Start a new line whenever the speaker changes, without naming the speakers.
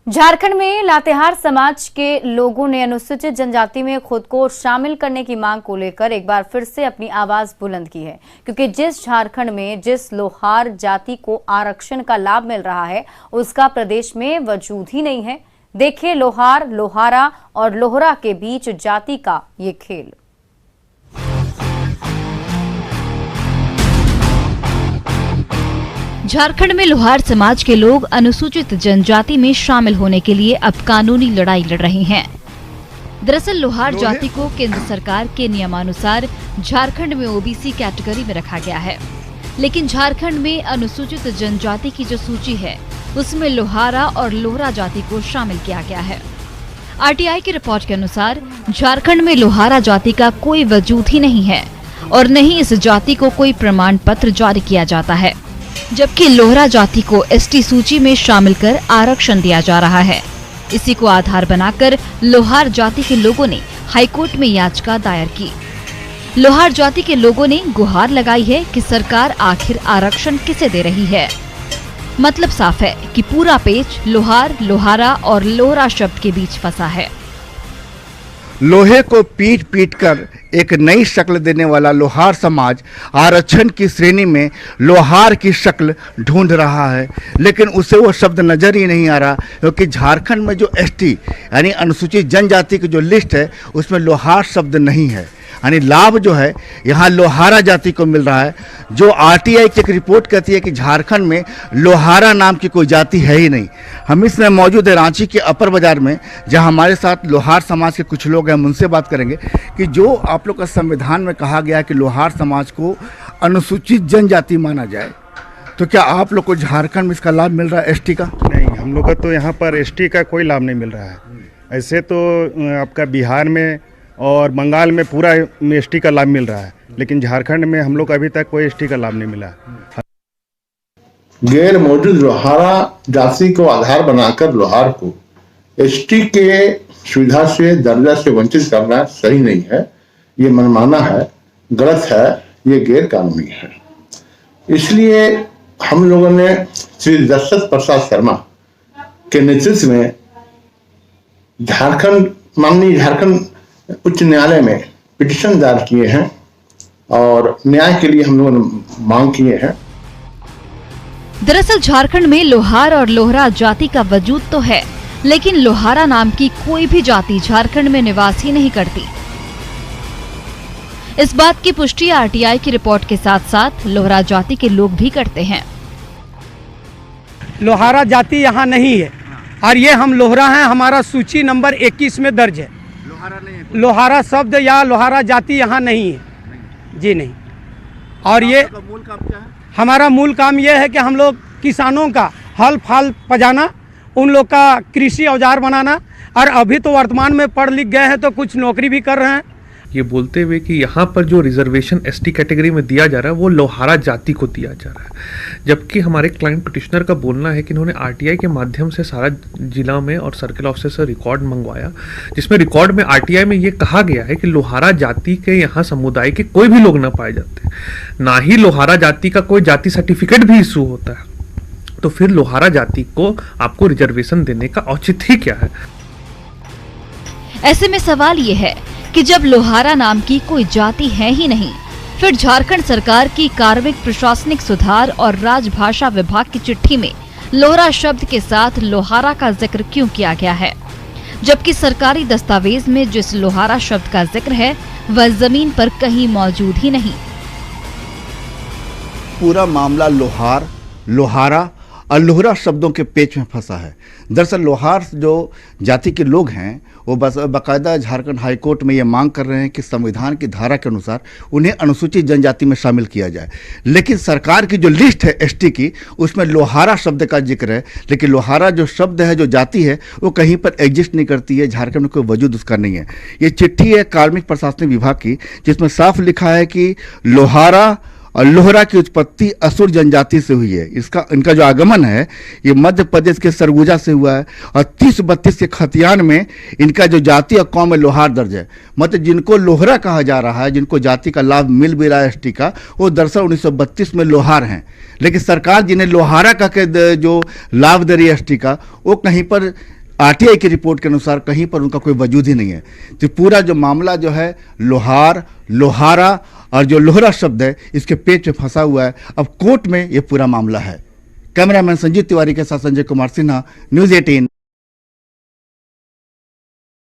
झारखंड में लातेहार समाज के लोगों ने अनुसूचित जनजाति में खुद को शामिल करने की मांग को लेकर एक बार फिर से अपनी आवाज बुलंद की है, क्योंकि जिस झारखंड में जिस लोहार जाति को आरक्षण का लाभ मिल रहा है उसका प्रदेश में वजूद ही नहीं है। देखिए लोहार, लोहारा और लोहरा के बीच जाति का ये खेल।
झारखंड में लोहार समाज के लोग अनुसूचित जनजाति में शामिल होने के लिए अब कानूनी लड़ाई लड़ रहे हैं। दरअसल लोहार जाति को केंद्र सरकार के नियमानुसार झारखंड में ओबीसी कैटेगरी में रखा गया है, लेकिन झारखंड में अनुसूचित जनजाति की जो सूची है उसमें लोहारा और लोहरा जाति को शामिल किया गया है। आरटीआई की रिपोर्ट के अनुसार झारखंड में लोहारा जाति का कोई वजूद ही नहीं है और न ही इस जाति को कोई प्रमाण पत्र जारी किया जाता है, जबकि लोहरा जाति को एसटी सूची में शामिल कर आरक्षण दिया जा रहा है। इसी को आधार बनाकर लोहार जाति के लोगों ने हाईकोर्ट में याचिका दायर की। लोहार जाति के लोगों ने गुहार लगाई है कि सरकार आखिर आरक्षण किसे दे रही है। मतलब साफ है कि पूरा पेच लोहार, लोहारा और लोहरा शब्द के बीच फंसा है।
लोहे को पीट पीट कर एक नई शक्ल देने वाला लोहार समाज आरक्षण की श्रेणी में लोहार की शक्ल ढूंढ रहा है, लेकिन उसे वो शब्द नजर ही नहीं आ रहा, क्योंकि झारखंड में जो एसटी यानी अनुसूचित जनजाति की जो लिस्ट है उसमें लोहार शब्द नहीं है। यानी लाभ जो है यहाँ लोहारा जाति को मिल रहा है। जो आरटीआई की एक रिपोर्ट कहती है कि झारखंड में लोहारा नाम की कोई जाति है ही नहीं। हम इस समय मौजूद है रांची के अपर बाजार में, जहाँ हमारे साथ लोहार समाज के कुछ लोग हैं। हम उनसे बात करेंगे कि जो आप लोग का संविधान में कहा गया है कि लोहार समाज को अनुसूचित जनजाति माना जाए, तो क्या आप लोग को झारखंड में इसका लाभ मिल रहा है एसटी का?
नहीं, हम लोग का तो यहाँ पर एसटी का कोई लाभ नहीं मिल रहा है। ऐसे तो आपका बिहार में और बंगाल में पूरा एसटी का लाभ मिल रहा है, लेकिन झारखंड में हम लोग अभी तक कोई एसटी का लाभ नहीं मिला।
गैर मौजूद लोहारा जाति को आधार बनाकर लोहार को एसटी के सुविधा से दर्जा से वंचित करना सही नहीं है। ये मनमाना है, गलत है, ये गैर कानूनी है। इसलिए हम लोगों ने श्री दशरथ प्रसाद शर्मा के नेतृत्व में माननीय झारखंड उच्च न्यायालय में पिटीशन दायर किए हैं और न्याय के लिए हम लोगों ने मांग किए हैं।
दरअसल झारखंड में लोहार और लोहरा जाति का वजूद तो है, लेकिन लोहारा नाम की कोई भी जाति झारखंड में निवास ही नहीं करती। इस बात की पुष्टि आरटीआई की रिपोर्ट के साथ साथ लोहरा जाति के लोग भी करते हैं।
लोहारा जाति यहाँ नहीं है और ये हम लोहरा हैं, हमारा सूची नंबर 21 में दर्ज है। लोहारा शब्द या लोहारा जाति यहाँ नहीं है जी, नहीं। और ये
मूल काम क्या है?
हमारा मूल काम ये है कि हम लोग किसानों का हल फाल पजाना, उन लोग का कृषि औजार बनाना, और अभी तो वर्तमान में पढ़ लिख गए हैं तो कुछ नौकरी भी कर रहे हैं।
ये बोलते हुए कि यहाँ पर जो रिजर्वेशन एसटी कैटेगरी में दिया जा रहा है वो लोहारा जाति को दिया जा रहा है, जबकि हमारे क्लाइंट पिटिशनर का बोलना है कि इन्होंने आरटीआई के माध्यम से सारा जिला में और सर्किल ऑफिसर से रिकॉर्ड मंगवाया, जिसमें रिकॉर्ड में आरटीआई में ये कहा गया है कि लोहारा जाति के यहाँ समुदाय के कोई भी लोग ना पाए जाते, ना ही लोहारा जाति का कोई जाति सर्टिफिकेट भी इशू होता है। तो फिर लोहारा जाति को आपको रिजर्वेशन देने का औचित्य ही क्या है?
ऐसे में सवाल ये है कि जब लोहारा नाम की कोई जाति है ही नहीं, फिर झारखंड सरकार की कार्मिक प्रशासनिक सुधार और राजभाषा विभाग की चिट्ठी में लोहरा शब्द के साथ लोहारा का जिक्र क्यों किया गया है, जबकि सरकारी दस्तावेज में जिस लोहारा शब्द का जिक्र है वह जमीन पर कहीं मौजूद ही नहीं।
पूरा मामला लोहार, लोहारा और लोहरा शब्दों के पेच में फंसा है। दरअसल लोहार जो जाति के लोग हैं वो बाकायदा झारखंड हाईकोर्ट में ये मांग कर रहे हैं कि संविधान की धारा के अनुसार उन्हें अनुसूचित जनजाति में शामिल किया जाए, लेकिन सरकार की जो लिस्ट है एसटी की उसमें लोहारा शब्द का जिक्र है, लेकिन लोहारा जो शब्द है, जो जाति है, वो कहीं पर एग्जिस्ट नहीं करती है। झारखंड में कोई वजूद उसका नहीं है। ये चिट्ठी है कार्मिक प्रशासनिक विभाग की, जिसमें साफ लिखा है कि लोहारा और लोहरा की उत्पत्ति असुर जनजाति से हुई है। इनका जो आगमन है ये मध्य प्रदेश के सरगुजा से हुआ है और 30-32 के खतियान में इनका जो जाति और कौम में लोहार दर्ज है। मतलब जिनको लोहरा कहा जा रहा है, जिनको जाति का लाभ मिल भी रहा है एसटी का, वो दरअसल 1932 में लोहार हैं। लेकिन सरकार जिन्हें लोहारा कह के जो लाभ दे रही है एसटी का, वो कहीं पर आरटीआई की रिपोर्ट के अनुसार कहीं पर उनका कोई वजूद ही नहीं है। तो पूरा जो मामला जो है लोहार, लोहारा और जो लोहरा शब्द है इसके पेट में फंसा हुआ है। अब कोर्ट में ये पूरा मामला है। कैमरामैन संजीव तिवारी के साथ संजय कुमार सिन्हा, न्यूज़ 18।